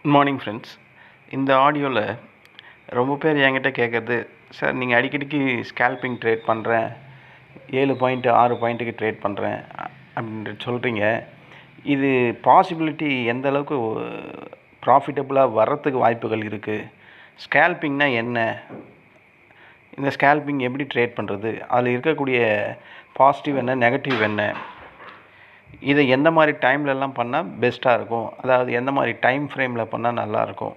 Good morning friends. இந்த ஆடியோவில் ரொம்ப பேர் என்கிட்ட கேட்குறது, சார் நீங்கள் அடிக்கடிக்கு ஸ்கேல்பிங் ட்ரேட் பண்ணுறேன், 7 பாயிண்ட்டு 6 பாயிண்ட்டுக்கு ட்ரேட் பண்ணுறேன் அப்படின்ட்டு சொல்கிறீங்க. இது பாசிபிலிட்டி எந்த அளவுக்கு ப்ராஃபிட்டபுளாக வர்றதுக்கு வாய்ப்புகள் இருக்குது? ஸ்கேல்பிங்னால் என்ன? இந்த ஸ்கேல்பிங் எப்படி ட்ரேட் பண்ணுறது? அதில் இருக்கக்கூடிய பாசிட்டிவ் என்ன, நெகட்டிவ் என்ன? இதை எந்த மாதிரி டைம்லலாம் பண்ணால் பெஸ்ட்டாக இருக்கும்? அதாவது எந்த மாதிரி டைம் ஃப்ரேமில் பண்ணால் நல்லாயிருக்கும்?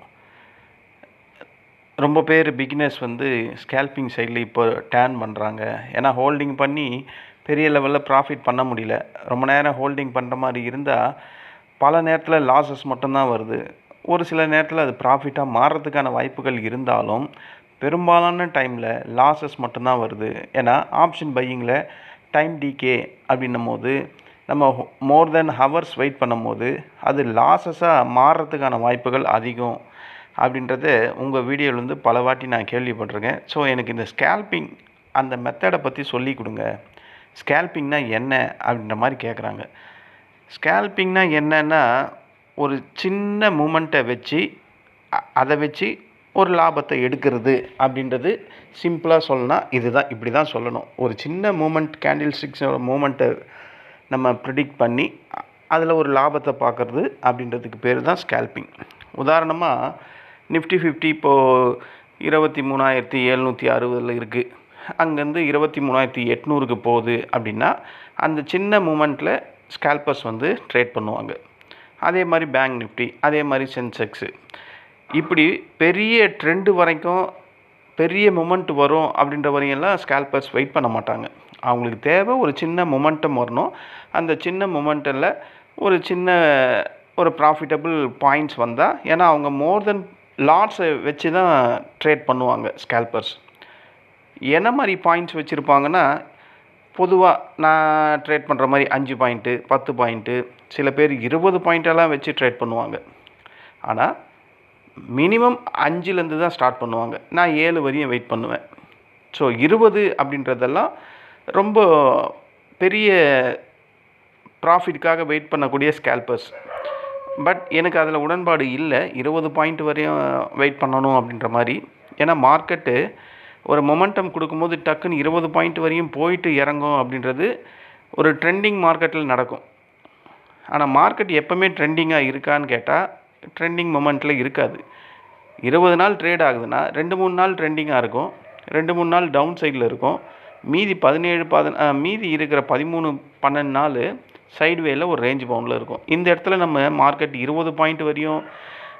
ரொம்ப பேர் பிகினர்ஸ் ஸ்கேல்பிங் சைடில் இப்போ டேர்ன் பண்ணுறாங்க. ஏன்னா ஹோல்டிங் பண்ணி பெரிய லெவலில் ப்ராஃபிட் பண்ண முடியல. ரொம்ப நேரம் ஹோல்டிங் பண்ணுற மாதிரி இருந்தால் பல நேரத்தில் லாஸஸ் மட்டும்தான் வருது. ஒரு சில நேரத்தில் அது ப்ராஃபிட்டாக மாறுறதுக்கான வாய்ப்புகள் இருந்தாலும் பெரும்பாலான டைமில் லாஸஸ் மட்டும்தான் வருது. ஏன்னா ஆப்ஷன் பையிங்கில் டைம் டிகே அப்படின்னும் போது நம்ம மோர் தென் ஹவர்ஸ் வெயிட் பண்ணும்போது அது லாஸஸாக மாறுறதுக்கான வாய்ப்புகள் அதிகம் அப்படின்றத உங்கள் வீடியோவிலேருந்து பல வாட்டி நான் கேள்விப்பட்டிருக்கேன். ஸோ எனக்கு இந்த ஸ்கேல்பிங் அந்த மெத்தடை பற்றி சொல்லி கொடுங்க. ஸ்கேல்பிங்னால் என்ன அப்படின்ற மாதிரி கேட்குறாங்க. ஸ்கேல்பிங்னால் என்னன்னா, ஒரு சின்ன மூமெண்ட்டை வச்சு அதை வச்சு ஒரு லாபத்தை எடுக்கிறது அப்படின்றது சிம்பிளாக சொல்லணும்னா இதுதான், இப்படி தான் சொல்லணும். ஒரு சின்ன மூமெண்ட், கேண்டில் ஸ்டிக்ஸோட மூமெண்ட்டை நம்ம ப்ரிடிக்ட் பண்ணி அதில் ஒரு லாபத்தை பார்க்குறது அப்படின்றதுக்கு பேர் தான் ஸ்கேல்பிங். உதாரணமாக நிஃப்டி 50 இப்போது 23,760 இருக்குது. அங்கேருந்து 23,800க்கு போகுது அப்படின்னா அந்த சின்ன மூமெண்ட்டில் ஸ்கேல்பர்ஸ் ட்ரேட் பண்ணுவாங்க. அதே மாதிரி பேங்க் நிஃப்டி, அதே மாதிரி சென்செக்ஸு, இப்படி பெரிய ட்ரெண்டு வரைக்கும் பெரிய மொமெண்ட் வரும் அப்படின்ற வரையெல்லாம் ஸ்கேல்பர்ஸ் வெயிட் பண்ண மாட்டாங்க. அவங்களுக்கு தேவை ஒரு சின்ன மொமெண்டம் வரணும். அந்த சின்ன மொமெண்டில் ஒரு ப்ராஃபிட்டபிள் பாயிண்ட்ஸ் வந்தால், ஏன்னா அவங்க மோர் தென் லாட்ஸை வச்சு தான் ட்ரேட் பண்ணுவாங்க ஸ்கேல்பர்ஸ். என்ன மாதிரி பாயிண்ட்ஸ் வச்சுருப்பாங்கன்னா, பொதுவாக நான் ட்ரேட் பண்ணுற மாதிரி 5 பாயிண்ட்டு 10 பாயிண்ட்டு, சில பேர் 20 பாயிண்ட்டெல்லாம் வச்சு ட்ரேட் பண்ணுவாங்க. ஆனால் மினிமம் 5லேருந்து தான் ஸ்டார்ட் பண்ணுவாங்க. நான் 7 வரையும் வெயிட் பண்ணுவேன். ஸோ 20 அப்படின்றதெல்லாம் ரொம்ப பெரிய ப்ராஃபிட்டுக்காக வெயிட் பண்ணக்கூடிய ஸ்கேல்பர்ஸ். பட் எனக்கு அதில் உடன்பாடு இல்லை, 20 பாயிண்ட் வரையும் வெயிட் பண்ணணும் அப்படின்ற மாதிரி. ஏன்னா மார்க்கெட்டு ஒரு மொமெண்டம் கொடுக்கும்போது டக்குன்னு 20 பாயிண்ட் வரையும் போயிட்டு இறங்கும் அப்படின்றது ஒரு ட்ரெண்டிங் மார்க்கெட்டில் நடக்கும். ஆனால் மார்க்கெட் எப்போவுமே ட்ரெண்டிங்காக இருக்கான்னு கேட்டால் ட்ரெண்டிங் மொமெண்ட்டில் இருக்காது. 20 நாள் ட்ரேட் ஆகுதுன்னா 2-3 நாள் ட்ரெண்டிங்காக இருக்கும், 2-3 நாள் டவுன் சைடில் இருக்கும். மீதி மீதி இருக்கிற 13-12 நாள் சைட்வேயில் ஒரு ரேஞ்ச் பவுண்டில் இருக்கும். இந்த இடத்துல நம்ம மார்க்கெட் 20 பாயிண்ட் வரையும்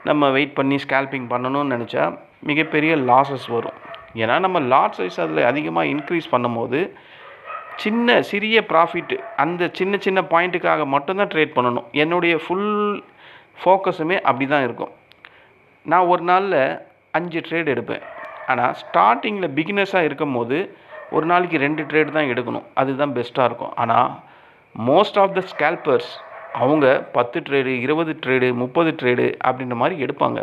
நம்ம வெயிட் பண்ணி ஸ்கேல்பிங் பண்ணணும்னு நினச்சா மிகப்பெரிய லாஸஸ் வரும். ஏன்னா நம்ம லாட் சைஸ் அதில் அதிகமாக இன்க்ரீஸ் பண்ணும்போது சிறிய ப்ராஃபிட் அந்த சின்ன பாயிண்ட்டுக்காக மட்டும்தான் ட்ரேட் பண்ணணும். என்னுடைய ஃபுல் ஃபோக்கஸுமே அப்படி தான் இருக்கும். நான் ஒரு நாளில் 5 ட்ரேட் எடுப்பேன். ஆனால் ஸ்டார்டிங்கில் பிகினர்ஸாக இருக்கும் போது ஒரு நாளைக்கு 2 ட்ரேட் தான் எடுக்கணும். அதுதான் பெஸ்ட்டாக இருக்கும். ஆனால் மோஸ்ட் ஆஃப் த ஸ்கேல்பர்ஸ் அவங்க 10 ட்ரேடு 20 ட்ரேடு 30 ட்ரேடு அப்படின்ற மாதிரி எடுப்பாங்க.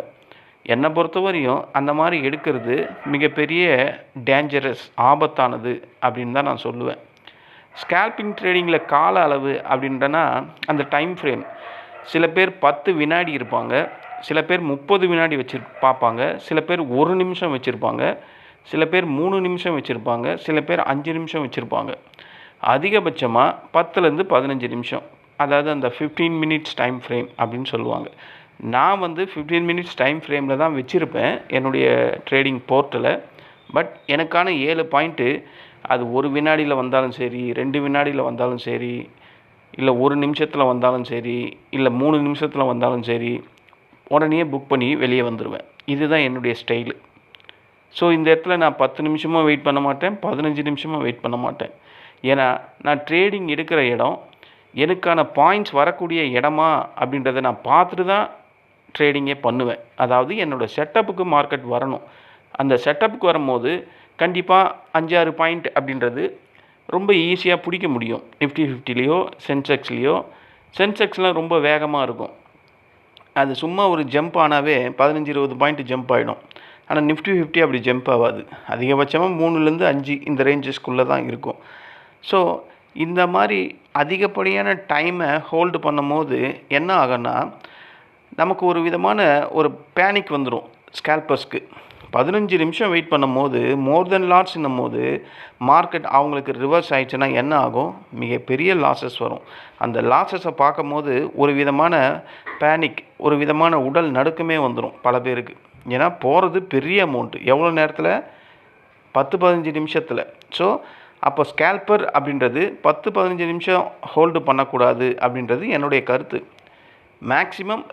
என்னை பொறுத்தவரையும் அந்த மாதிரி எடுக்கிறது மிகப்பெரிய டேஞ்சரஸ், ஆபத்தானது அப்படின்னு தான் நான் சொல்லுவேன். ஸ்கேல்பிங் ட்ரேடிங்கில் கால அளவு அப்படின்றனா அந்த டைம் ஃப்ரேம், சில பேர் 10 வினாடி இருப்பாங்க, சில பேர் 30 வினாடி பார்ப்பாங்க, சில பேர் 1 நிமிஷம் வச்சுருப்பாங்க, சில பேர் 3 நிமிஷம் வச்சுருப்பாங்க, சில பேர் 5 நிமிஷம் வச்சுருப்பாங்க. அதிகபட்சமாக 10லேருந்து 15 நிமிஷம், அதாவது அந்த 15 மினிட்ஸ் டைம் ஃப்ரேம் அப்படின்னு சொல்லுவாங்க. நான் 15 மினிட்ஸ் டைம் ஃப்ரேமில் தான் வச்சுருப்பேன் என்னுடைய ட்ரேடிங் போர்ட்டில். பட் எனக்கான 7 பாயிண்ட்டு அது 1 வினாடியில் வந்தாலும் சரி, 2 வினாடியில் வந்தாலும் சரி, இல்லை 1 நிமிஷத்தில் வந்தாலும் சரி, இல்லை 3 நிமிஷத்தில் வந்தாலும் சரி, உடனே புக் பண்ணி வெளியே வந்துடுவேன். இதுதான் என்னுடைய ஸ்டைலு. ஸோ இந்த இடத்துல நான் 10 நிமிஷமும் வெயிட் பண்ண மாட்டேன், 15 நிமிஷமும் வெயிட் பண்ண மாட்டேன். ஏன்னா நான் ட்ரேடிங் எடுக்கிற இடம் எனக்கான பாயிண்ட்ஸ் வரக்கூடிய இடமா அப்படின்றத நான் பார்த்துட்டு தான் ட்ரேடிங்கே பண்ணுவேன். அதாவது என்னோடய செட்டப்புக்கு மார்க்கெட் வரணும். அந்த செட்டப்புக்கு வரும்போது கண்டிப்பாக 5-6 பாயிண்ட் அப்படின்றது ரொம்ப ஈஸியாக பிடிக்க முடியும். நிஃப்டி 50லேயோ சென்செக்ஸ்லேயோ, சென்செக்ஸ்லாம் ரொம்ப வேகமாக இருக்கும். அது சும்மா ஒரு ஜம்ப் ஆனாவே 15-20 பாயிண்ட் ஜம்ப் ஆகிடும். ஆனால் நிஃப்டி 50 அப்படி ஜம்ப் ஆகாது. அதிகபட்சமாக 3லேருந்து 5 இந்த ரேஞ்சஸ்க்குள்ளே தான் இருக்கும். ஸோ இந்த மாதிரி அதிகப்படியான டைமை ஹோல்டு பண்ணும்போது என்ன ஆகும்னா, நமக்கு ஒரு விதமான ஒரு பேனிக் வந்துடும் ஸ்கேல்பர்ஸ்க்கு. 15 நிமிஷம் வெயிட் பண்ணும்போது மோர் தென் லாட்ஸ்ன்னும் போது மார்க்கெட் அவங்களுக்கு ரிவர்ஸ் ஆயிடுச்சுன்னா என்ன ஆகும்? மிகப்பெரிய லாஸஸ் வரும். அந்த லாஸஸை பார்க்கும்போது ஒரு விதமான பேனிக், ஒரு விதமான உடல் நடுக்கமே வந்துடும் பல பேருக்கு. ஏன்னா போகிறது பெரிய அமௌண்ட்டு, எவ்வளோ நேரத்தில்? 10-15 நிமிஷத்தில். ஸோ அப்போ ஸ்கேல்பர் அப்படின்றது 10-15 நிமிஷம் ஹோல்டு பண்ணக்கூடாது அப்படின்றது என்னுடைய கருத்து. மேக்ஸிமம்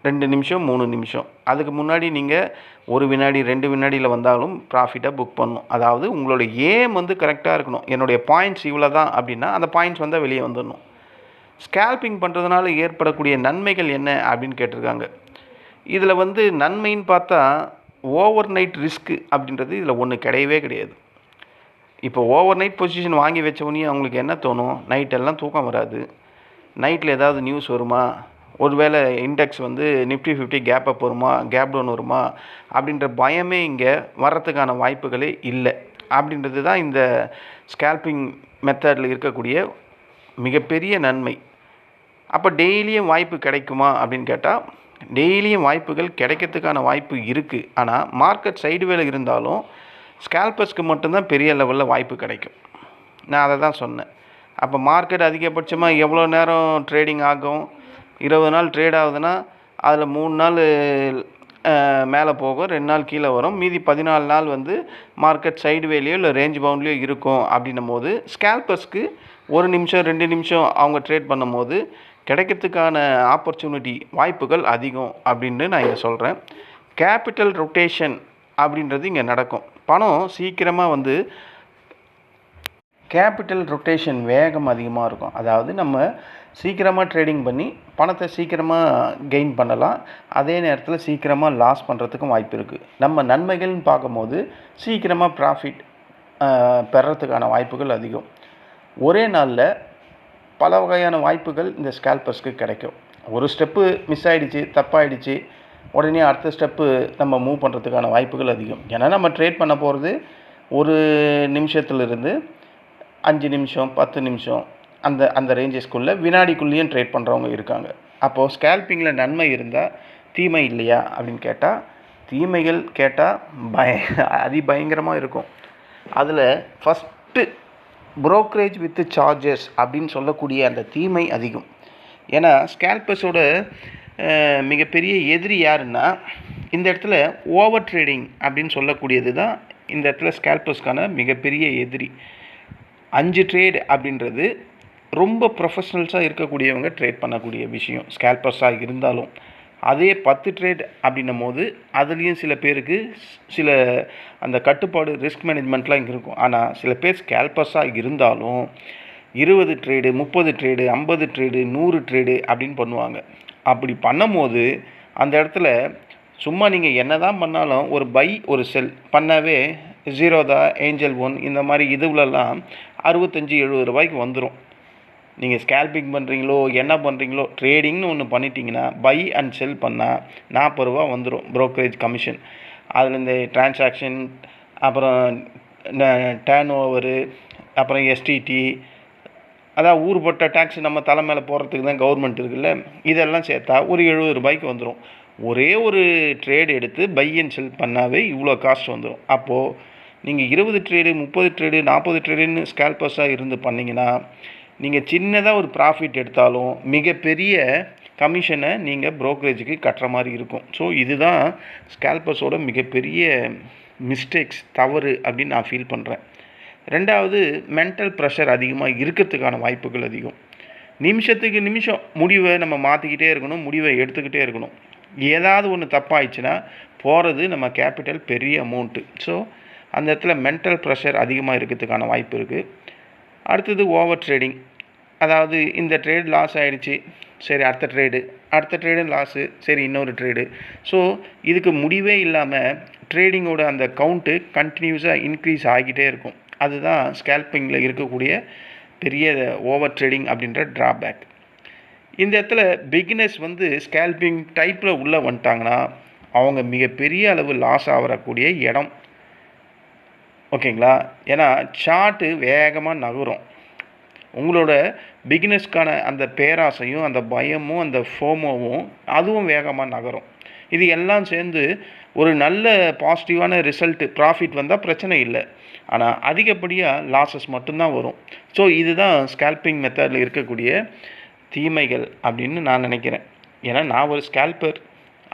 2 நிமிஷம் 3 நிமிஷம், அதுக்கு முன்னாடி நீங்கள் 1 வினாடி 2 வினாடியில் வந்தாலும் ப்ராஃபிட்டாக புக் பண்ணணும். அதாவது உங்களோட ஏம் வந்து கரெக்டாக இருக்கணும். என்னுடைய பாயிண்ட்ஸ் இவ்வளோ தான் அப்படின்னா அந்த பாயிண்ட்ஸ் வந்தால் வெளியே வந்துடணும். ஸ்கேல்பிங் பண்ணுறதுனால ஏற்படக்கூடிய நன்மைகள் என்ன அப்படின்னு கேட்டிருக்காங்க. இதில் வந்து நன்மைன்னு பார்த்தா ஓவர் நைட் ரிஸ்க்கு அப்படின்றது இதில் ஒன்று கிடையவே கிடையாது. இப்போ ஓவர் நைட் பொசிஷன் வாங்கி வச்சவொன்னே அவங்களுக்கு என்ன தோணும்? நைட்டெல்லாம் தூக்கம் வராது. நைட்டில் ஏதாவது நியூஸ் வருமா, ஒருவேளை இண்டெக்ஸ் வந்து நிஃப்டி 50 கேப் அப் வருமா, கேப் டவுன் வருமா அப்படின்ற பயமே இங்கே வர்றதுக்கான வாய்ப்புகளே இல்லை. அப்படின்றது தான் இந்த ஸ்கேல்பிங் மெத்தடில் இருக்கக்கூடிய மிகப்பெரிய நன்மை. அப்போ டெய்லியும் வாய்ப்பு கிடைக்குமா அப்படின்னு கேட்டால், டெய்லியும் வாய்ப்புகள் கிடைக்கிறதுக்கான வாய்ப்பு இருக்குது. ஆனால் மார்க்கெட் சைடுவேல இருந்தாலும் ஸ்கேல்பர்ஸ்க்கு மட்டும்தான் பெரிய லெவலில் வாய்ப்பு கிடைக்கும். நான் அதை தான் சொன்னேன். அப்போ மார்க்கெட் அதிகபட்சமாக எவ்வளோ நேரம் ட்ரேடிங் ஆகும்? 20 நாள் ட்ரேட் ஆகுதுன்னா அதில் 3 நாள் மேலே போகும், 2 நாள் கீழே வரும், மீதி 14 நாள் வந்து மார்க்கெட் சைடுவேலையோ இல்லை ரேஞ்ச் பவுண்ட்லேயோ இருக்கும். அப்படின்னும் போது ஸ்கேல்பர்ஸ்க்கு 1 நிமிஷம் 2 நிமிஷம் அவங்க ட்ரேட் பண்ணும் போது கிடைக்கிறதுக்கான ஆப்பர்ச்சுனிட்டி வாய்ப்புகள் அதிகம் அப்படின்னு நான் இங்கே சொல்கிறேன். கேபிட்டல் ரொட்டேஷன் அப்படின்றது இங்கே நடக்கும். பணம் சீக்கிரமாக வந்து கேபிட்டல் ரொட்டேஷன் வேகம் அதிகமாக இருக்கும். அதாவது நம்ம சீக்கிரமாக ட்ரேடிங் பண்ணி பணத்தை சீக்கிரமாக கெயின் பண்ணலாம், அதே நேரத்தில் சீக்கிரமாக லாஸ் பண்ணுறதுக்கும் வாய்ப்பு இருக்குது. நம்ம நன்மைகள்னு பார்க்கும்போது சீக்கிரமாக ப்ராஃபிட் பெறத்துக்கான வாய்ப்புகள் அதிகம். ஒரே நாளில் பல வகையான வாய்ப்புகள் இந்த ஸ்கேல்பர்ஸ்க்கு கிடைக்கும். ஒரு ஸ்டெப்பு மிஸ் ஆகிடுச்சு, தப்பாகிடுச்சு, உடனே அடுத்த ஸ்டெப்பு நம்ம மூவ் பண்ணுறதுக்கான வாய்ப்புகள் அதிகம். ஏன்னா நம்ம ட்ரேட் பண்ண போகிறது 1 நிமிஷத்துலேருந்து 5 நிமிஷம் 10 நிமிஷம் அந்த ரேஞ்சஸ்க்குள்ளே வினாடிக்குள்ளேயும் ட்ரேட் பண்ணுறவங்க இருக்காங்க. அப்போது ஸ்கேல்பிங்கில் நன்மை இருந்தால் தீமை இல்லையா அப்படின்னு கேட்டால், தீமைகள் கேட்டால் அதிபயங்கரமாக இருக்கும். அதில் ஃபஸ்ட்டு புரோக்கரேஜ் வித் சார்ஜஸ் அப்படின்னு சொல்லக்கூடிய அந்த தீமை அதிகம். ஏன்னா ஸ்கேல்பர்ஸோட மிகப்பெரிய எதிரி யாருன்னா, இந்த இடத்துல ஓவர் ட்ரேடிங் அப்படின்னு சொல்லக்கூடியது தான் இந்த இடத்துல ஸ்கேல்பர்ஸ்க்கான மிகப்பெரிய எதிரி. 5 ட்ரேட் அப்படின்றது ரொம்ப ப்ரொஃபஷ்னல்ஸாக இருக்கக்கூடியவங்க ட்ரேட் பண்ணக்கூடிய விஷயம் ஸ்கேல்பர்ஸாக இருந்தாலும். அதே 10 ட்ரேட் அப்படின்னும் போது அதுலேயும் சில பேருக்கு சில அந்த கட்டுப்பாடு ரிஸ்க் மேனேஜ்மெண்ட்லாம் இங்கே இருக்கும். ஆனால் சில பேர் ஸ்கேல்பர்ஸாக இருந்தாலும் 20 ட்ரேடு 30 ட்ரேடு 50 ட்ரேடு 100 ட்ரேடு அப்படின்னு பண்ணுவாங்க. அப்படி பண்ணும்போது அந்த இடத்துல சும்மா நீங்கள் என்ன தான் பண்ணாலும் ஒரு பை ஒரு செல் பண்ணாவே ஜீரோதா, ஏஞ்சல் ஒன் இந்த மாதிரி இதுலலாம் 65-70 ரூபாய்க்கு வந்துடும். நீங்கள் ஸ்கேல்பிங் பண்ணுறீங்களோ என்ன பண்ணுறீங்களோ, ட்ரேடிங்னு ஒன்று பண்ணிட்டீங்கன்னா பை அண்ட் செல் பண்ணால் 40 ரூபா வந்துடும் ப்ரோக்கரேஜ் கமிஷன். அதில் இந்த டிரான்சாக்ஷன், அப்புறம் டேர்ன் ஓவரு, அப்புறம் எஸ்டிடி, அதான் ஊர்பட்ட டேக்ஸ் நம்ம தலை மேலே போடுறதுக்கு தான் கவர்மெண்ட் இருக்குல்ல, இதெல்லாம் சேர்த்தா ஒரு 70 ரூபாய்க்கு வந்துடும். ஒரே ஒரு ட்ரேடு எடுத்து பை அண்ட் செல் பண்ணாவே இவ்வளோ காஸ்ட் வந்துடும். அப்போது நீங்கள் 20 ட்ரேடு 30 ட்ரேடு 40 ட்ரேடுன்னு ஸ்கேல்பர்ஸாக இருந்து பண்ணிங்கன்னா நீங்கள் சின்னதாக ஒரு ப்ராஃபிட் எடுத்தாலும் மிகப்பெரிய கமிஷனை நீங்கள் ப்ரோக்கரேஜுக்கு கட்டுற மாதிரி இருக்கும். ஸோ இதுதான் ஸ்கேல்பர்ஸோட மிகப்பெரிய மிஸ்டேக்ஸ், தவறு அப்படின்னு நான் ஃபீல் பண்ணுறேன். ரெண்டாவது, மென்டல் ப்ரெஷர் அதிகமாக இருக்கிறதுக்கான வாய்ப்புகள் அதிகம். நிமிஷத்துக்கு நிமிஷம் முடிவை நம்ம மாற்றிக்கிட்டே இருக்கணும், முடிவை எடுத்துக்கிட்டே இருக்கணும். ஏதாவது ஒன்று தப்பாயிடுச்சுன்னா போகிறது நம்ம கேபிட்டல் பெரிய அமௌண்ட்டு. ஸோ அந்த இடத்துல மென்டல் ப்ரெஷர் அதிகமாக இருக்கிறதுக்கான வாய்ப்பு இருக்குது. அடுத்தது ஓவர் ட்ரேடிங். அதாவது இந்த ட்ரேடு லாஸ் ஆகிடுச்சு, சரி அடுத்த ட்ரேடு லாஸு, சரி இன்னொரு ட்ரேடு. ஸோ இதுக்கு முடிவே இல்லாமல் ட்ரேடிங்கோட அந்த கவுண்ட்டு கண்டினியூஸாக இன்க்ரீஸ் ஆகிட்டே இருக்கும். அதுதான் ஸ்கேல்பிங்கில் இருக்கக்கூடிய பெரிய ஓவர் ட்ரேடிங் அப்படின்ற ட்ராபேக். இந்த இடத்துல பிகினர்ஸ் வந்து ஸ்கேல்பிங் டைப்பில் உள்ளே வந்துட்டாங்கன்னா அவங்க மிகப்பெரிய அளவு லாஸ் ஆகக்கூடிய இடம். ஓகேங்களா? ஏன்னா சார்ட்டு வேகமாக நகரும். உங்களோட பிகினர்ஸ்க்கான அந்த பேராசையும் அந்த பயமும் அந்த ஃபோமோவும் அதுவும் வேகமாக நகரும். இது எல்லாம் சேர்ந்து ஒரு நல்ல பாசிட்டிவான ரிசல்ட்டு ப்ராஃபிட் வந்தால் பிரச்சனை இல்லை. ஆனால் அதிகப்படியாக லாஸஸ் மட்டும்தான் வரும். ஸோ இதுதான் ஸ்கேல்பிங் மெத்தடில் இருக்கக்கூடிய தீமைகள் அப்படின்னு நான் நினைக்கிறேன். ஏன்னா நான் ஒரு ஸ்கேல்பர்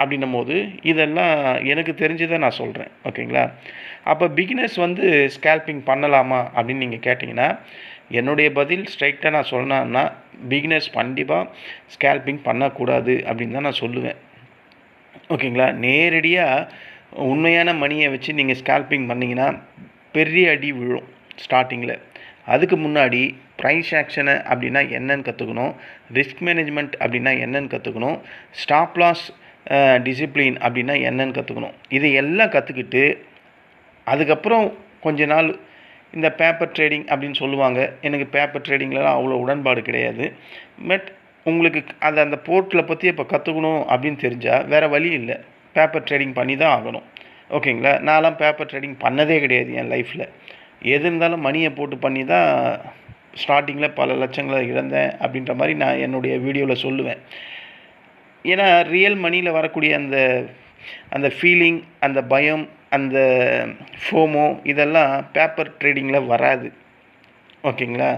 அப்படின்னும் போது இதெல்லாம் எனக்கு தெரிஞ்சதை நான் சொல்கிறேன். ஓகேங்களா? அப்போ பிகினர்ஸ் வந்து ஸ்கேல்பிங் பண்ணலாமா அப்படின்னு நீங்கள் கேட்டிங்கன்னா என்னுடைய பதில் ஸ்ட்ரைட்டாக நான் சொன்னேன்னா பிகினர்ஸ் கண்டிப்பாக ஸ்கேல்பிங் பண்ணக்கூடாது அப்படின்னு தான் நான் சொல்லுவேன். ஓகேங்களா? நேரடியாக உண்மையான மணியை வச்சு நீங்கள் ஸ்கேல்பிங் பண்ணிங்கன்னா பெரிய அடி விழும் ஸ்டார்டிங்கில். அதுக்கு முன்னாடி ப்ரைஸ் ஆக்ஷனை அப்படின்னா என்னன்னு கற்றுக்கணும், ரிஸ்க் மேனேஜ்மெண்ட் அப்படின்னா என்னன்னு கற்றுக்கணும், ஸ்டாப் லாஸ் டிசிப்ளின் அப்படின்னா என்னன்னு கற்றுக்கணும். இதை எல்லாம் கற்றுக்கிட்டு அதுக்கப்புறம் கொஞ்ச நாள் இந்த பேப்பர் ட்ரேடிங் அப்படின்னு சொல்லுவாங்க. எனக்கு பேப்பர் ட்ரேடிங்லலாம் அவ்வளோ உடன்பாடு கிடையாது. பட் உங்களுக்கு அதை அந்த போர்ட்டில் பற்றி இப்போ கற்றுக்கணும் அப்படின்னு தெரிஞ்சால் வேறு வழி இல்லை, பேப்பர் ட்ரேடிங் பண்ணி தான் ஆகணும். ஓகேங்களா? நான்லாம் பேப்பர் ட்ரேடிங் பண்ணதே கிடையாது என் லைஃப்பில். எது இருந்தாலும் மணியை போட்டு பண்ணி தான் ஸ்டார்டிங்கில் பல லட்சங்களை இழந்தேன் அப்படின்ற மாதிரி நான் என்னுடைய வீடியோவில் சொல்லுவேன். ஏன்னா ரியல் மணியில் வரக்கூடிய அந்த ஃபீலிங், அந்த பயம், அந்த ஃபோமோ இதெல்லாம் பேப்பர் ட்ரேடிங்கில் வராது. ஓகேங்களா?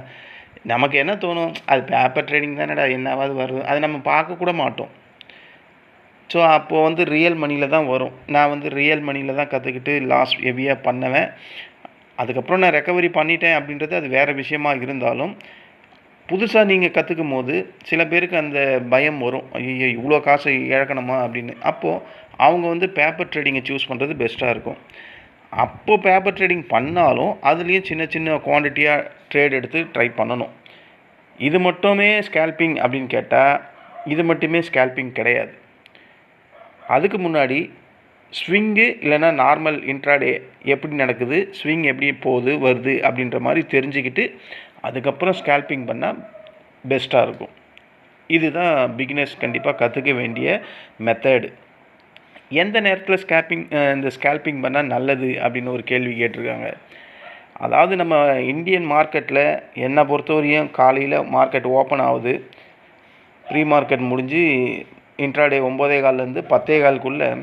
நமக்கு என்ன தோணும், அது பேப்பர் ட்ரேடிங் தானடா என்னாவது வருது, அது நம்ம பார்க்கக்கூட மாட்டோம். ஸோ அப்போது வந்து ரியல் மணியில் தான் வரும். நான் வந்து ரியல் மணியில் தான் கற்றுக்கிட்டு லாஸ் ஹெவியாக பண்ணுவேன். அதுக்கப்புறம் நான் ரெக்கவரி பண்ணிட்டேன் அப்படின்றது அது வேறு விஷயமா இருந்தாலும், புதுசாக நீங்கள் கற்றுக்கும் போது சில பேருக்கு அந்த பயம் வரும், ஐயோ இவ்வளோ காசை இழக்கணுமா அப்படின்னு. அப்போது அவங்க வந்து பேப்பர் ட்ரேடிங்கை சூஸ் பண்ணுறது பெஸ்ட்டாக இருக்கும். அப்போது பேப்பர் ட்ரேடிங் பண்ணாலும் அதுலேயும் சின்ன சின்ன குவான்டிட்டியாக ட்ரேட் எடுத்து ட்ரை பண்ணணும். இது மட்டுமே ஸ்கேல்பிங் அப்படின்னு கேட்டால் இது மட்டுமே ஸ்கேல்பிங் கிடையாது. அதுக்கு முன்னாடி ஸ்விங்கு இல்லைன்னா நார்மல் இன்ட்ராடே எப்படி நடக்குது, ஸ்விங் எப்படி போகுது வருது அப்படின்ற மாதிரி தெரிஞ்சுக்கிட்டு அதுக்கப்புறம் ஸ்கேல்பிங் பண்ணால் பெஸ்ட்டாக இருக்கும். இதுதான் பிகினர்ஸ் கண்டிப்பாக கற்றுக்க வேண்டிய மெத்தடு. எந்த நேரத்தில் இந்த ஸ்கேல்பிங் பண்ணால் நல்லது அப்படின்னு ஒரு கேள்வி கேட்டிருக்காங்க. அதாவது நம்ம இந்தியன் மார்க்கெட்டில் என்னை பொறுத்தவரையும் காலையில் மார்க்கெட் ஓப்பன் ஆகுது, ப்ரீ மார்க்கெட் முடிஞ்சு இன்ட்ராடே 9:15 10:15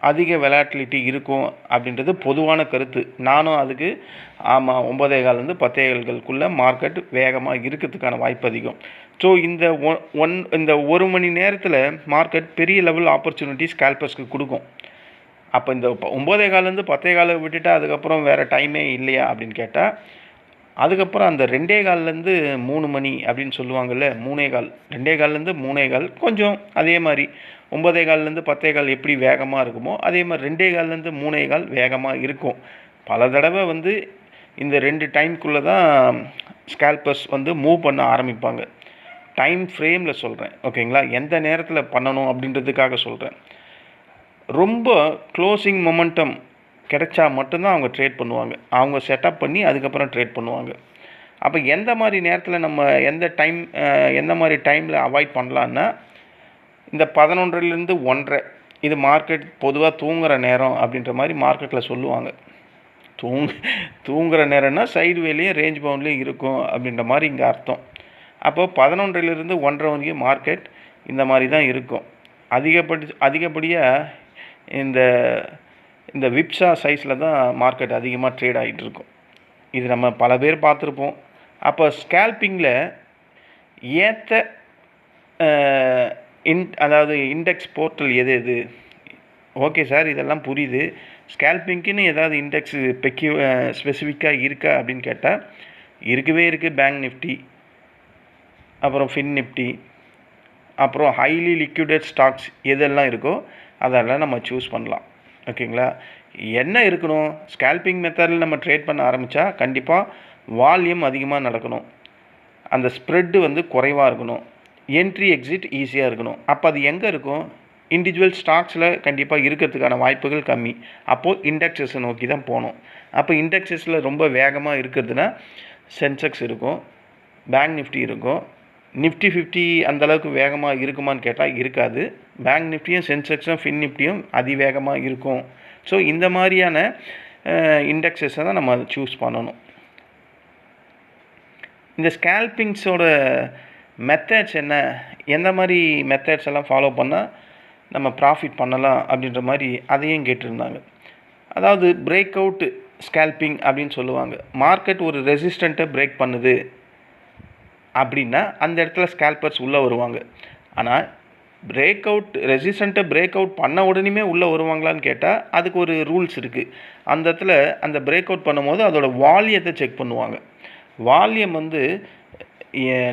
அதிக வெலாட்டிலிட்டி இருக்கும் அப்படின்றது பொதுவான கருத்து. நானும் அதுக்கு ஆமாம் 9:15 10:15 மார்க்கெட் வேகமாக இருக்கிறதுக்கான வாய்ப்பு அதிகம். ஸோ இந்த 1 மணி நேரத்தில் மார்க்கெட் பெரிய லெவல் ஆப்பர்ச்சுனிட்டி ஸ்கேல்பர்ஸ்க்கு கொடுக்கும். அப்போ இந்த 9:15 10:15 விட்டுட்டு அதுக்கப்புறம் வேறு டைமே இல்லையா அப்படின்னு கேட்டால், அதுக்கப்புறம் அந்த 2:15 3 மணி அப்படின்னு சொல்லுவாங்கள்ல, 3:15 2:15 3:15 கொஞ்சம் அதே மாதிரி 9:15 10:15 எப்படி வேகமாக இருக்குமோ அதே மாதிரி 2:15 3:15 வேகமாக இருக்கும். பல தடவை வந்து இந்த 2 டைம்குள்ளே தான் ஸ்கேல்பர்ஸ் வந்து மூவ் பண்ண ஆரம்பிப்பாங்க. டைம் ஃப்ரேமில் சொல்கிறேன். ஓகேங்களா? எந்த நேரத்தில் பண்ணணும் அப்படின்றதுக்காக சொல்கிறேன். ரொம்ப க்ளோசிங் மொமெண்டம் கிடைச்சா மட்டும்தான் அவங்க ட்ரேட் பண்ணுவாங்க. அவங்க செட்டப் பண்ணி அதுக்கப்புறம் ட்ரேட் பண்ணுவாங்க. அப்போ எந்த மாதிரி நேரத்தில் நம்ம எந்த மாதிரி டைமில் அவாய்ட் பண்ணலான்னா, இந்த 11லேருந்து 1:30 இது மார்க்கெட் பொதுவாக தூங்குகிற நேரம் அப்படின்ற மாதிரி மார்க்கெட்டில் சொல்லுவாங்க. தூங்குகிற நேரம்னா சைடு வேலையும் ரேஞ்ச் பவுண்ட்லேயும் இருக்கும் அப்படின்ற மாதிரி இங்கே அர்த்தம். அப்போது 11லேருந்து 1:30 வரைக்கும் மார்க்கெட் இந்த மாதிரி தான் இருக்கும். அதிகப்படியாக இந்த விப்ஸா சைஸில் தான் மார்க்கெட் அதிகமாக ட்ரேட் ஆகிட்டு இருக்கும். இது நம்ம பல பேர் பார்த்துருப்போம். அப்போ ஸ்கேல்பிங்கில் ஏற்ற அதாவது இண்டெக்ஸ் போர்ட்டல் எது? ஓகே சார், இதெல்லாம் புரியுது. ஸ்கேல்பிங்க்குன்னு ஏதாவது இண்டெக்ஸு ஸ்பெசிஃபிக்காக இருக்கா அப்படின்னு கேட்டால் இருக்கவே இருக்குது. பேங்க் நிஃப்டி, அப்புறம் ஃபின் நிஃப்டி, அப்புறம் ஹைலி லிக்விடட் ஸ்டாக்ஸ் எதெல்லாம் இருக்கோ அதெல்லாம் நம்ம சூஸ் பண்ணலாம். ஓகேங்களா? என்ன இருக்கணும், ஸ்கேல்பிங் மெத்தடில் நம்ம ட்ரேட் பண்ண ஆரம்பித்தா கண்டிப்பாக வால்யூம் அதிகமாக நடக்கணும், அந்த ஸ்ப்ரெட்டு வந்து குறைவாக இருக்கணும், என்ட்ரி எக்ஸிட் ஈஸியாக இருக்கணும். அப்போ அது எங்கே இருக்கும், இண்டிவிஜுவல் ஸ்டாக்ஸில் கண்டிப்பாக இருக்கிறதுக்கான வாய்ப்புகள் கம்மி. அப்போது இண்டெக்ஸஸை நோக்கி தான் போகணும். அப்போ இண்டெக்ஸஸில் ரொம்ப வேகமாக இருக்கிறதுனா சென்செக்ஸ் இருக்கும், பேங்க் நிஃப்டி இருக்கும். நிஃப்டி 50 அந்தளவுக்கு வேகமாக இருக்குமான்னு கேட்டால் இருக்காது. பேங்க் நிஃப்டியும் சென்செக்ஸும் ஃபின் நிஃப்டியும் அதிவேகமாக இருக்கும். ஸோ இந்த மாதிரியான இண்டெக்ஸஸை தான் நம்ம சூஸ் பண்ணணும். இந்த ஸ்கேல்பிங்ஸோட மெத்தட்ஸ் என்ன, எந்த மாதிரி மெத்தட்ஸ் எல்லாம் ஃபாலோ பண்ணால் நம்ம ப்ராஃபிட் பண்ணலாம் அப்படின்ற மாதிரி அதையும் கேட்டிருந்தாங்க. அதாவது பிரேக் அவுட் ஸ்கேல்பிங் அப்படின்னு சொல்லுவாங்க. மார்க்கெட் ஒரு ரெசிஸ்டண்ட்டை பிரேக் பண்ணுது அப்படின்னா அந்த இடத்துல ஸ்கேல்பர்ஸ் உள்ளே வருவாங்க. ஆனால் பிரேக் அவுட் ரெசிஸ்டண்ட்டை பிரேக் அவுட் பண்ண உடனே உள்ளே வருவாங்களான்னு கேட்டால் அதுக்கு ஒரு ரூல்ஸ் இருக்குது. அந்த இடத்துல அந்த பிரேக் அவுட் பண்ணும்போது அதோட வால்யூத்தை செக் பண்ணுவாங்க. வால்யூம் வந்து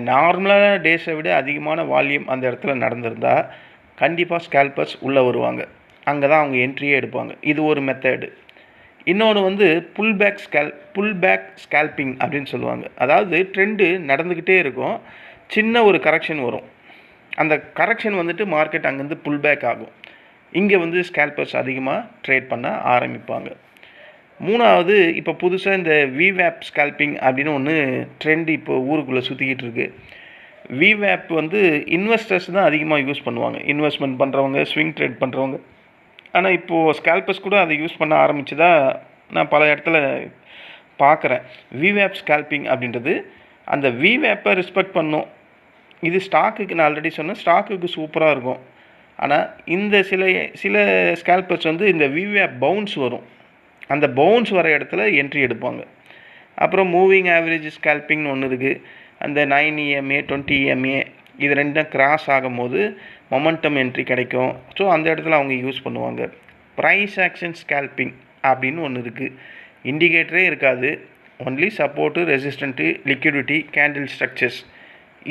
நார்மலான டேஸை விட அதிகமான வால்யூம் அந்த இடத்துல நடந்திருந்தால் கண்டிப்பாக ஸ்கேல்பர்ஸ் உள்ளே வருவாங்க. அங்கே தான் அவங்க என்ட்ரியே எடுப்பாங்க. இது ஒரு மெத்தடு. இன்னொன்று வந்து புல் பேக் ஸ்கேல்பிங் அப்படின்னு சொல்லுவாங்க. அதாவது ட்ரெண்டு நடந்துக்கிட்டே இருக்கும், சின்ன ஒரு கரெக்ஷன் வரும், அந்த கரெக்ஷன் வந்துட்டு மார்க்கெட் அங்கேருந்து புல் பேக் ஆகும். இங்கே வந்து ஸ்கேல்பர்ஸ் அதிகமாக ட்ரேட் பண்ண ஆரம்பிப்பாங்க. மூணாவது, இப்போ புதுசாக இந்த விவேப் ஸ்கேல்பிங் அப்படின்னு ஒன்று ட்ரெண்ட் இப்போ ஊருக்குள்ளே சுற்றிக்கிட்டு இருக்கு. விவேப் வந்து இன்வெஸ்டர்ஸ் தான் அதிகமாக யூஸ் பண்ணுவாங்க, இன்வெஸ்ட்மெண்ட் பண்ணுறவங்க, ஸ்விங் ட்ரேட் பண்ணுறவங்க. ஆனால் இப்போது ஸ்கேல்பர்ஸ் கூட அதை யூஸ் பண்ண ஆரம்பிச்சுதான் நான் பல இடத்துல பார்க்குறேன். விவேப் ஸ்கேல்பிங் அப்படின்றது அந்த விவேப்பை ரெஸ்பெக்ட் பண்ணும். இது ஸ்டாக்குக்கு நான் ஆல்ரெடி சொன்னேன், ஸ்டாக்குக்கு சூப்பராக இருக்கும். ஆனால் இந்த சில ஸ்கேல்பர்ஸ் வந்து இந்த விவேப் பவுன்ஸ் வரும், அந்த பவுன்ஸ் வர இடத்துல என்ட்ரி எடுப்பாங்க. அப்புறம் மூவிங் ஆவரேஜ் ஸ்கேல்பிங்னு ஒன்று இருக்குது. அந்த 9 EMA 20 EMA இது ரெண்டும் கிராஸ் ஆகும்போது மொமெண்டம் என்ட்ரி கிடைக்கும். ஸோ அந்த இடத்துல அவங்க யூஸ் பண்ணுவாங்க. ப்ரைஸ் ஆக்ஷன் ஸ்கேல்பிங் அப்படின்னு ஒன்று இருக்குது. இண்டிகேட்டரே இருக்காது, only support, resistant, liquidity, candle structures,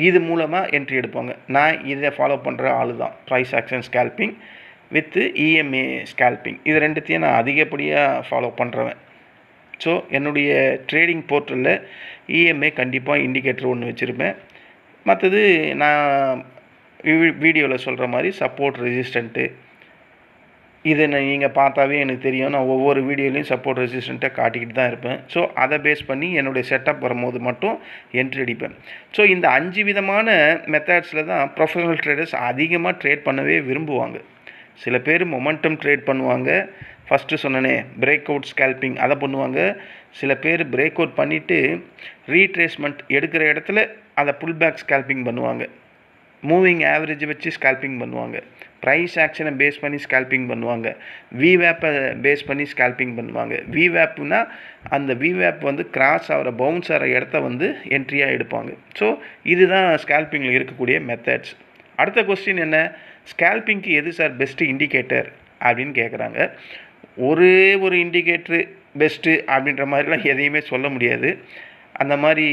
இது மூலமாக என்ட்ரி எடுப்பாங்க. நான் இதை ஃபாலோ பண்ணுற ஆள் தான். Price action scalping with EMA scalping, இது ரெண்டுத்தையும் நான் அதிகப்படியாக ஃபாலோ பண்ணுறவன். ஸோ என்னுடைய ட்ரேடிங் போர்ட்டலில் EMA கண்டிப்பாக இண்டிகேட்டர் ஒன்று வச்சுருப்பேன். மற்றது நான் வீடியோவில் சொல்கிற மாதிரி சப்போர்ட், ரெசிஸ்டண்ட்டு, இதை நீங்கள் பார்த்தாவே எனக்கு தெரியும். நான் ஒவ்வொரு வீடியோலையும் சப்போர்ட், ரெசிஸ்டண்ட்டை காட்டிக்கிட்டு தான் இருப்பேன். ஸோ அதை பேஸ் பண்ணி என்னுடைய செட்டப் வரும்போது மட்டும் என்ட்ரி அடிப்பேன். ஸோ இந்த 5 விதமான மெத்தட்ஸில் தான் ப்ரொஃபஷனல் ட்ரேடர்ஸ் அதிகமாக ட்ரேட் பண்ணவே விரும்புவாங்க. சில பேர் மொமெண்டம் ட்ரேட் பண்ணுவாங்க, ஃபஸ்ட்டு சொன்னனே பிரேக் அவுட் ஸ்கேல்பிங் அதை பண்ணுவாங்க. சில பேர் பிரேக் அவுட் பண்ணிவிட்டு ரீட்ரேஸ்மெண்ட் எடுக்கிற இடத்துல அதை புல் பேக் ஸ்கேல்பிங் பண்ணுவாங்க. மூவிங் ஆவரேஜ் வச்சு ஸ்கேல்பிங் பண்ணுவாங்க. ப்ரைஸ் ஆக்ஷனை பேஸ் பண்ணி ஸ்கேல்பிங் பண்ணுவாங்க. விவேப்பை பேஸ் பண்ணி ஸ்கேல்பிங் பண்ணுவாங்க. விவேப்னா அந்த விவேப் வந்து கிராஸ் ஆகிற பவுன்ஸ் ஆகிற இடத்த வந்து என்ட்ரியாக எடுப்பாங்க. ஸோ இதுதான் ஸ்கேல்பிங்கில் இருக்கக்கூடிய மெத்தட்ஸ். அடுத்த கொஸ்டின் என்ன, ஸ்கேல்பிங்க்கு எது சார் பெஸ்ட்டு இண்டிகேட்டர் அப்படின்னு கேட்குறாங்க. ஒரே ஒரு இண்டிகேட்ரு பெஸ்ட்டு அப்படின்ற மாதிரிலாம் எதையுமே சொல்ல முடியாது. அந்த மாதிரி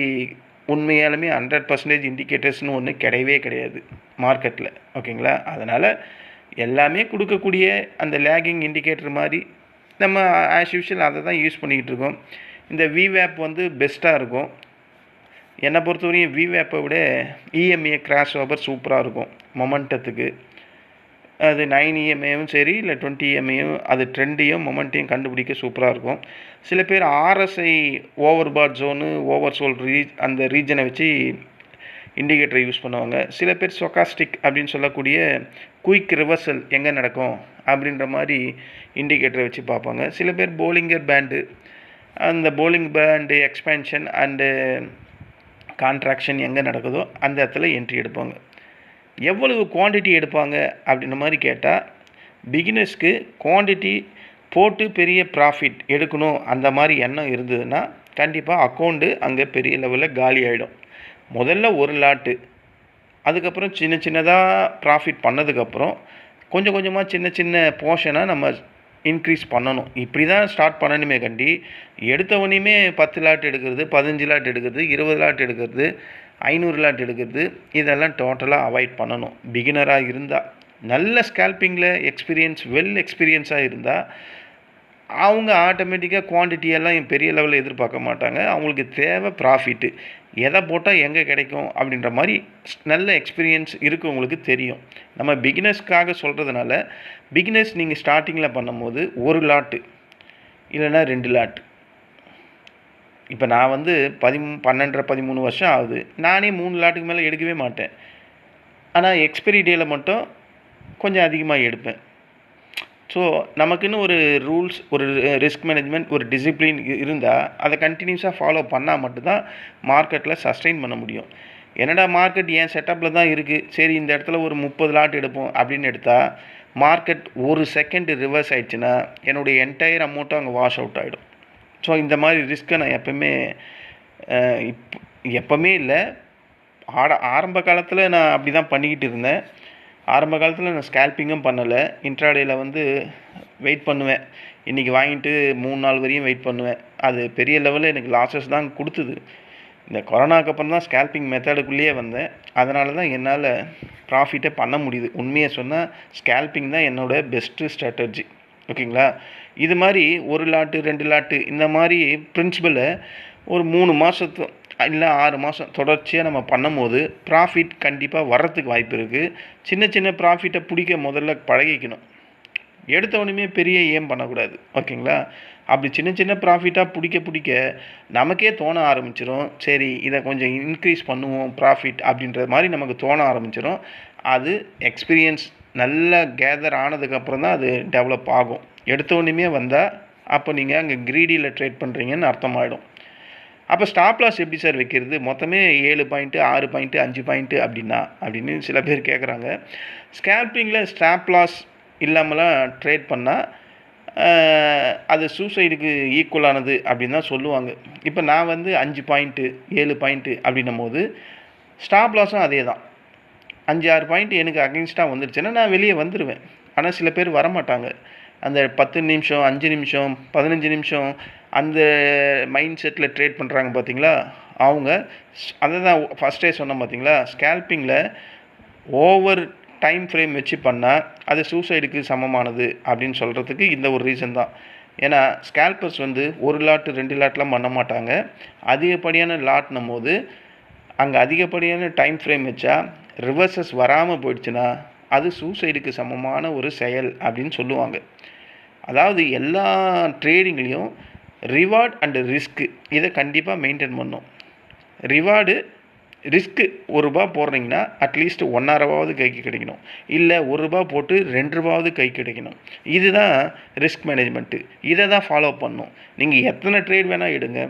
உண்மையாலுமே 100% இண்டிகேட்டர்ஸ்னு ஒன்று கிடையவே கிடையாது மார்க்கெட்டில், ஓகேங்களா? அதனால் எல்லாமே கொடுக்கக்கூடிய அந்த லேகிங் இண்டிகேட்டர் மாதிரி நம்ம ஆஸ் யூஷுவல் அதை தான் யூஸ் பண்ணிக்கிட்டு இருக்கோம். இந்த விவேப் வந்து பெஸ்ட்டாக இருக்கும். என்னை பொறுத்தவரையும் விவேப்பை விட EMA கிராஸ் ஓவர் சூப்பராக இருக்கும் மொமெண்டத்துக்கு. அது 9 EMAவும் சரி இல்லை 20 EMAவும் அது ட்ரெண்டையும் மொமெண்ட்டையும் கண்டுபிடிக்க சூப்பராக இருக்கும். சில பேர் RSI ஓவர்பாட் ஜோனு, ஓவர்சோல் அந்த ரீஜனை வச்சு இண்டிகேட்டரை யூஸ் பண்ணுவாங்க. சில பேர் ஸ்டோகாஸ்டிக் அப்படின்னு சொல்லக்கூடிய குயிக் ரிவர்சல் எங்கே நடக்கும் அப்படின்ற மாதிரி இண்டிகேட்டரை வச்சு பார்ப்பாங்க. சில பேர் போலிங்கர் பேண்டு, அந்த Bollinger band expansion and contraction எங்கே நடக்குதோ அந்த இடத்துல என்ட்ரி எடுப்பாங்க. எவ்வளவு குவான்டிட்டி எடுப்பாங்க அப்படின்ற மாதிரி கேட்டால், பிகினர்ஸ்க்கு குவான்டிட்டி போட்டு பெரிய ப்ராஃபிட் எடுக்கணும் அந்த மாதிரி எண்ணம் இருந்ததுன்னா கண்டிப்பாக அக்கௌண்ட்டு அங்கே பெரிய லெவலில் காலி ஆகிடும். முதல்ல ஒரு லாட்டு, அதுக்கப்புறம் சின்னதாக ப்ராஃபிட் பண்ணதுக்கப்புறம் கொஞ்சம் கொஞ்சமாக சின்ன போர்ஷனாக நம்ம இன்க்ரீஸ் பண்ணணும். இப்படி தான் ஸ்டார்ட் பண்ணணுமே கண்டி எடுத்தவனையுமே 10 லாட் எடுக்கிறது, 15 லாட் எடுக்கிறது, 20 லாட் எடுக்கிறது, 500 லாட் எடுக்கிறது, இதெல்லாம் டோட்டலாக அவாய்ட் பண்ணணும். பிகினராக இருந்தால், நல்ல ஸ்கேல்பிங்கில் வெல் எக்ஸ்பீரியன்ஸாக இருந்தால் அவங்க ஆட்டோமேட்டிக்காக குவான்டிட்டியெல்லாம் பெரிய லெவலில் எதிர்பார்க்க மாட்டாங்க. அவங்களுக்கு தேவை ப்ராஃபிட்டு, எதை போட்டால் எங்கே கிடைக்கும் அப்படின்ற மாதிரி நல்ல எக்ஸ்பீரியன்ஸ் இருக்கவங்களுக்கு தெரியும். நம்ம பிகினர்ஸ்க்காக சொல்கிறதுனால, பிகினர்ஸ் நீங்கள் ஸ்டார்டிங்கில் பண்ணும்போது ஒரு லாட்டு இல்லைன்னா 2 லாட். இப்போ நான் வந்து 12-13 வருஷம் ஆகுது, நானே 3 லாட்டுக்கு மேலே எடுக்கவே மாட்டேன். ஆனால் எக்ஸ்பைரி டேயில் மட்டும் கொஞ்சம் அதிகமாக எடுப்பேன். ஸோ நமக்குன்னு ஒரு ரூல்ஸ், ஒரு ரிஸ்க் மேனேஜ்மெண்ட், ஒரு டிசிப்ளின் இருந்தால் அதை கண்டினியூஸாக ஃபாலோ பண்ணால் மட்டும்தான் மார்க்கெட்டில் சஸ்டெயின் பண்ண முடியும். என்னடா மார்க்கெட் என் செட்டப்பில் தான் இருக்குது, சரி இந்த இடத்துல ஒரு 30 லாட் எடுப்போம் அப்படின்னு எடுத்தால் மார்க்கெட் ஒரு செகண்ட் ரிவர்ஸ் ஆயிடுச்சுன்னா என்னுடைய என்டையர் அமௌண்ட்டும் அங்கே வாஷ் அவுட் ஆகிடும். ஸோ இந்த மாதிரி ரிஸ்க்கை நான் எப்போவுமே இல்லை, ஆரம்ப காலத்தில் நான் அப்படி தான் பண்ணிக்கிட்டு இருந்தேன். ஆரம்ப காலத்தில் நான் ஸ்கேல்பிங்கும் பண்ணலை. இன்ட்ராடேயில் வந்து வெயிட் பண்ணுவேன். இன்றைக்கி வாங்கிட்டு 3 நாள் வரையும் வெயிட் பண்ணுவேன். அது பெரிய லெவலில் எனக்கு லாஸஸ் தான் கொடுத்துது. இந்த கொரோனாக்கு அப்புறம் தான் ஸ்கேல்பிங் மெத்தடுக்குள்ளேயே வந்தேன். அதனால தான் என்னால் ப்ராஃபிட்டே பண்ண முடியுது. உண்மையை சொன்னால் ஸ்கேல்பிங் தான் என்னோடய பெஸ்ட்டு ஸ்ட்ராட்டஜி. ஓகேங்களா? இது மாதிரி 1 லாட்டு 2 லாட்டு இந்த மாதிரி பிரின்சிபலை ஒரு 3 மாதத்து இல்லை 6 மாதம் தொடர்ச்சியாக நம்ம பண்ணும்போது ப்ராஃபிட் கண்டிப்பாக வர்றதுக்கு வாய்ப்பு இருக்குது. சின்ன சின்ன ப்ராஃபிட்டை பிடிக்க முதல்ல பழகிக்கணும். எடுத்தவொடனே பெரிய ஏம் பண்ணக்கூடாது. ஓகேங்களா? அப்படி சின்ன சின்ன ப்ராஃபிட்டாக பிடிக்க நமக்கே தோண ஆரம்பிச்சிடும், சரி இதை கொஞ்சம் இன்க்ரீஸ் பண்ணுவோம் ப்ராஃபிட் அப்படின்ற மாதிரி நமக்கு தோண ஆரம்பிச்சிடும். அது எக்ஸ்பீரியன்ஸ் நல்லா கேதர் ஆனதுக்கப்புறம் தான் அது டெவலப் ஆகும். எடுத்தவொடனே வந்தால் அப்போ நீங்கள் அங்கே க்ரீடியில் ட்ரேட் பண்ணுறீங்கன்னு அர்த்தமாயிடும். அப்போ ஸ்டாப் லாஸ் எப்படி சார் வைக்கிறது? மொத்தமே 7 பாயிண்ட்டு 6 பாயிண்ட்டு 5 பாயிண்ட்டு அப்படின்னு சில பேர் கேட்குறாங்க. ஸ்கேல்பிங்கில் ஸ்டாப் லாஸ் இல்லாமலாம் ட்ரேட் பண்ணால் அது சூசைடுக்கு ஈக்குவலானது அப்படின்னு தான் சொல்லுவாங்க. இப்போ நான் வந்து 5 பாயிண்ட்டு 7 பாயிண்ட்டு அப்படின்னும் போது ஸ்டாப் லாஸும் அதே தான். 5-6 பாயிண்ட் எனக்கு அகென்ஸ்டாக வந்துடுச்சுன்னா நான் வெளியே வந்துடுவேன். ஆனால் சில பேர் வரமாட்டாங்க. அந்த 10 நிமிஷம் 5 நிமிஷம் 15 நிமிஷம் அந்த மைண்ட் செட்டில் ட்ரேட் பண்ணுறாங்க பார்த்தீங்களா, அவங்க அதை தான் ஃபஸ்ட்டே சொன்னோம் பார்த்தீங்களா, ஸ்கேல்பிங்கில் ஓவர் டைம் ஃப்ரேம் வச்சு பண்ணால் அது சூசைடுக்கு சமமானது அப்படின்னு சொல்கிறதுக்கு இந்த ஒரு ரீசன் தான். ஏன்னா ஸ்கேல்பர்ஸ் வந்து 1 லாட்டு 2 லாட்லாம் பண்ண மாட்டாங்க. அதிகப்படியான லாட்னும் போது அங்கே அதிகப்படியான டைம் ஃப்ரேம் வச்சா ரிவர்சஸ் வராமல் போயிடுச்சுன்னா அது சூசைடுக்கு சமமான ஒரு செயல் அப்படின்னு சொல்லுவாங்க. அதாவது எல்லா ட்ரேடிங்லேயும் ரிவார்டு அண்டு ரிஸ்க்கு இதை கண்டிப்பாக மெயின்டைன் பண்ணும். ரிவார்டு ரிஸ்க்கு ₹1 போடுறீங்கன்னா அட்லீஸ்ட் ₹1.50 கைக்கு கிடைக்கணும். இல்லை ₹1 போட்டு ₹2 கைக்கு கிடைக்கணும். இதுதான் ரிஸ்க் மேனேஜ்மெண்ட்டு. இதை தான் ஃபாலோ பண்ணணும். நீங்கள் எத்தனை ட்ரேட் வேணால் எடுங்க,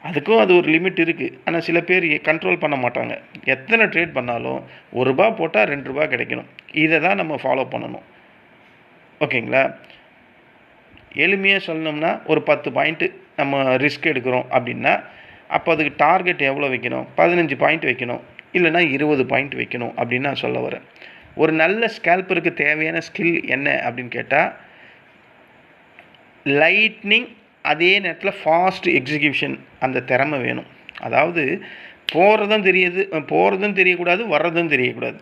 அதுக்கும் அது ஒரு லிமிட் இருக்குது. ஆனால் சில பேர் கண்ட்ரோல் பண்ண மாட்டாங்க. எத்தனை ட்ரேட் பண்ணாலும் ₹1 போட்டால் ₹2 கிடைக்கணும். இதை தான் நம்ம ஃபாலோ பண்ணணும். ஓகேங்களா? எளிமையாக சொல்லணும்னா ஒரு 10 பாயிண்ட்டு நம்ம ரிஸ்க் எடுக்கிறோம் அப்படின்னா அப்போ அதுக்கு டார்கெட் எவ்வளோ வைக்கணும்? 15 பாயிண்ட் வைக்கணும், இல்லைனா 20 பாயிண்ட் வைக்கணும் அப்படின்னு நான் சொல்ல வரேன். ஒரு நல்ல ஸ்கேல்பருக்கு தேவையான ஸ்கில் என்ன அப்படின்னு கேட்டால் லைட்னிங், அதே நேரத்தில் ஃபாஸ்ட் எக்ஸிக்யூஷன் அந்த திறமை வேணும். அதாவது போகிறதும் தெரியக்கூடாது, வர்றதும் தெரியக்கூடாது.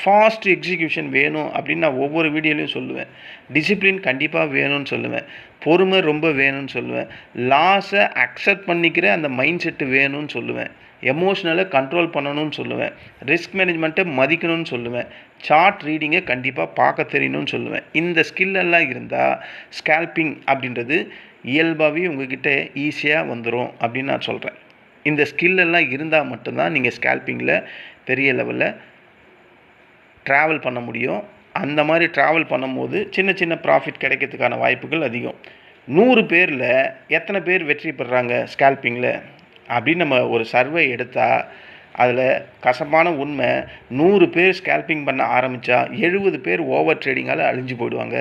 ஃபாஸ்ட் எக்ஸிக்யூஷன் வேணும் அப்படின்னு நான் ஒவ்வொரு வீடியோலையும் சொல்லுவேன். டிசிப்ளின் கண்டிப்பாக வேணும்னு சொல்லுவேன். பொறுமை ரொம்ப வேணும்னு சொல்லுவேன். லாஸை அக்செப்ட் பண்ணிக்கிற அந்த மைண்ட் செட்டு வேணும்னு சொல்லுவேன். எமோஷ்னலை கண்ட்ரோல் பண்ணணும்னு சொல்லுவேன். ரிஸ்க் மேனேஜ்மெண்ட்டை மதிக்கணும்னு சொல்லுவேன். சார்ட் ரீடிங்கை கண்டிப்பாக பார்க்க தெரியணும்னு சொல்லுவேன். இந்த ஸ்கில்லெல்லாம் இருந்தால் ஸ்கேல்பிங் அப்படின்றது இயல்பாகவே உங்கள்கிட்ட ஈஸியாக வந்துடும் அப்படின்னு நான் சொல்கிறேன். இந்த ஸ்கில்லெல்லாம் இருந்தால் மட்டும்தான் நீங்கள் ஸ்கேல்பிங்கில் பெரிய லெவலில் ட்ராவல் பண்ண முடியும். அந்த மாதிரி ட்ராவல் பண்ணும்போது சின்ன சின்ன ப்ராஃபிட் கிடைக்கிறதுக்கான வாய்ப்புகள் அதிகம். 100 பேரில் எத்தனை பேர் வெற்றி பெறுறாங்க ஸ்கேல்பிங்கில் அப்படின்னு நம்ம ஒரு சர்வே எடுத்தால் அதில் கசப்பான உண்மை, 100 பேர் ஸ்கேல்பிங் பண்ண ஆரம்பித்தா 70 பேர் ஓவர் ட்ரேடிங்கால் அழிஞ்சு போயிடுவாங்க,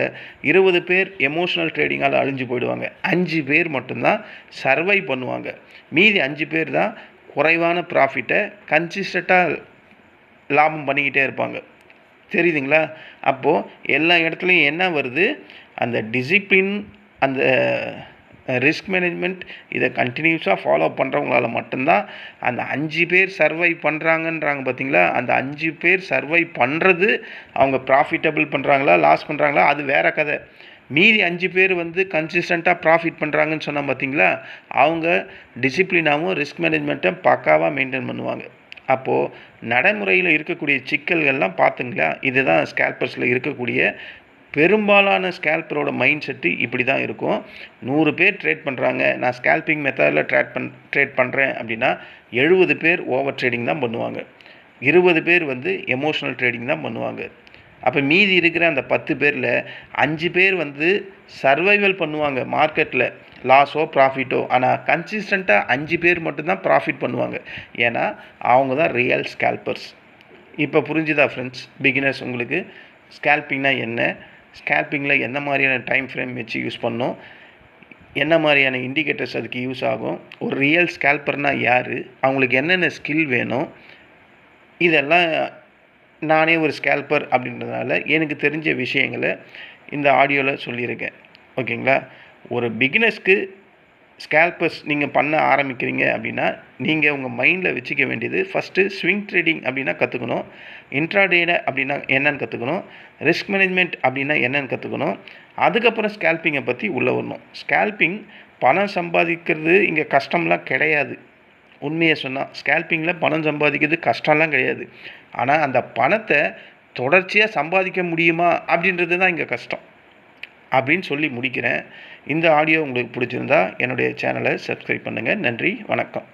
20 பேர் எமோஷ்னல் ட்ரேடிங்கால் அழிஞ்சு போயிடுவாங்க, 5 பேர் மட்டும்தான் சர்வை பண்ணுவாங்க. மீதி 5 பேர் தான் குறைவான ப்ராஃபிட்டை கன்சிஸ்டண்ட்டாக லாபம் பண்ணிக்கிட்டே இருப்பாங்க. தெரியுதுங்களா? அப்போது எல்லா இடத்துலையும் என்ன வருது, அந்த டிசிப்ளின், அந்த ரிஸ்க் மேனேஜ்மெண்ட் இதை கண்டினியூஸாக ஃபாலோ பண்ணுறவங்களால மட்டும்தான் அந்த 5 பேர் சர்வை பண்ணுறாங்கன்றாங்க பார்த்தீங்களா, அந்த 5 பேர் சர்வை பண்ணுறது அவங்க ப்ராஃபிட்டபிள் பண்ணுறாங்களா லாஸ் பண்ணுறாங்களா அது வேறு கதை. மீதி 5 பேர் வந்து கன்சிஸ்டண்ட்டாக ப்ராஃபிட் பண்ணுறாங்கன்னு சொன்னால் பார்த்தீங்களா, அவங்க டிசிப்ளினாகவும் ரிஸ்க் மேனேஜ்மெண்ட்டை பக்காவாக மெயின்டைன் பண்ணுவாங்க. அப்போது நடைமுறையில் இருக்கக்கூடிய சிக்கல்கள்லாம் பார்த்துங்களா, இதுதான் ஸ்கேல்பர்ஸில் இருக்கக்கூடிய பெரும்பாலான ஸ்கேல்பரோட மைண்ட் செட்டு இப்படி தான் இருக்கும். 100 பேர் ட்ரேட் பண்ணுறாங்க, நான் ஸ்கேல்பிங் மெத்தடில் ட்ரேட் பண்ணுறேன் அப்படின்னா 70 பேர் ஓவர் ட்ரேடிங் தான் பண்ணுவாங்க, 20 பேர் வந்து எமோஷ்னல் ட்ரேடிங் தான் பண்ணுவாங்க. அப்போ மீதி இருக்கிற அந்த 10 பேரில் 5 பேர் வந்து சர்வைவல் பண்ணுவாங்க மார்க்கெட்டில், லாஸோ ப்ராஃபிட்டோ. ஆனால் கன்சிஸ்டண்ட்டாக 5 பேர் மட்டும்தான் ப்ராஃபிட் பண்ணுவாங்க. ஏன்னா அவங்க தான் ரியல் ஸ்கேல்பர்ஸ். இப்போ புரிஞ்சுதா ஃப்ரெண்ட்ஸ்? பிகினர்ஸ் உங்களுக்கு ஸ்கேல்பிங்னா என்ன, ஸ்கேல்பிங்கில் எந்த மாதிரியான டைம் ஃப்ரேம் வச்சு யூஸ் பண்ணணும், என்ன மாதிரியான இண்டிகேட்டர்ஸ் அதுக்கு யூஸ் ஆகும், ஒரு ரியல் ஸ்கேல்பர்னால் யார், அவங்களுக்கு என்னென்ன ஸ்கில் வேணும், இதெல்லாம் நானே ஒரு ஸ்கேல்பர் அப்படின்றதுனால எனக்கு தெரிஞ்ச விஷயங்களை இந்த ஆடியோவில் சொல்லியிருக்கேன். ஓகேங்களா? ஒரு பிகினர்ஸ்க்கு ஸ்கேல்பர்ஸ் நீங்கள் பண்ண ஆரம்பிக்கிறீங்க அப்படின்னா நீங்கள் உங்கள் மைண்டில் வச்சுக்க வேண்டியது, ஃபஸ்ட்டு ஸ்விங் ட்ரேடிங் அப்படின்னா கற்றுக்கணும், இன்ட்ராடேல அப்படின்னா என்னென்னு கற்றுக்கணும், ரிஸ்க் மேனேஜ்மெண்ட் அப்படின்னா என்னென்னு கற்றுக்கணும், அதுக்கப்புறம் ஸ்கேல்பிங்கை பற்றி உள்ளே வரணும். ஸ்கேல்பிங் பணம் சம்பாதிக்கிறது இங்கே கஷ்டம்லாம் கிடையாது. உண்மையை சொன்னால் ஸ்கேல்பிங்கில் பணம் சம்பாதிக்கிறது கஷ்டம்லாம் கிடையாது. ஆனால் அந்த பணத்தை தொடர்ச்சியாக சம்பாதிக்க முடியுமா அப்படின்றது தான் இங்கே கஷ்டம் அப்படின்னு சொல்லி முடிக்கிறேன். இந்த ஆடியோ உங்களுக்கு பிடிச்சிருந்தா என்னுடைய சேனலை சப்ஸ்கிரைப் பண்ணுங்கள். நன்றி, வணக்கம்.